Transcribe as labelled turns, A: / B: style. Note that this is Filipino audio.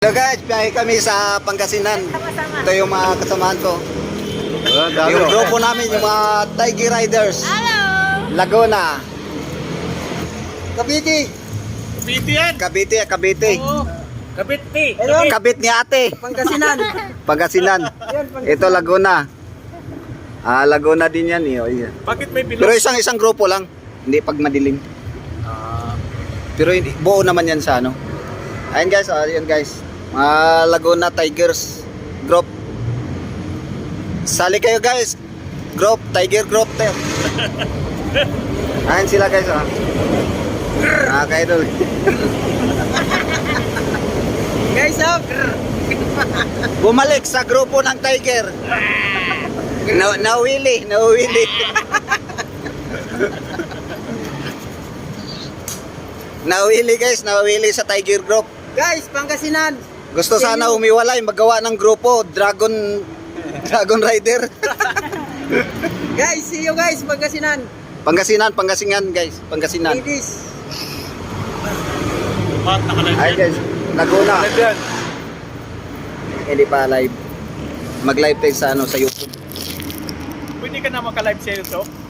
A: So guys, biyahe kami sa Pangasinan. Ito yung mga kasamahan ko. Yung grupo namin, yung mga Tiger Riders.
B: Hello!
A: Laguna. Cavite.
C: Cavite yan.
A: Cavite.
C: Oo. Cavite.
A: Kabit ni ate.
B: Pangasinan.
A: Pangasinan. Ito Laguna. Laguna din yan.
C: Bakit may
A: Pero
C: bilog?
A: isang grupo lang. Hindi pag madilim. Pero hindi, buo naman yan sa ano. Ayun guys, ayun guys. Mga Laguna Tigers group. Sali kayo guys. Group, Tiger group. Ayun sila guys. Kayo doon.
B: Guys,
A: Bumalik sa grupo ng Tiger. Nawili. Nawili guys, nawili sa Tiger Group.
B: guys, Pangasinan.
A: Gusto sana umiwalay, magawa ng grupo, Dragon Rider.
B: Guys, see you guys, Pangasinan.
A: Pangasinan guys, Pangasinan.
B: Ladies.
C: Bakit nakalive
A: Ay
C: yan?
A: guys, Laguna.
C: Live yan.
A: Hindi pa live. Mag-live tayo sa YouTube.
C: Pwede ka na maka-live sa YouTube?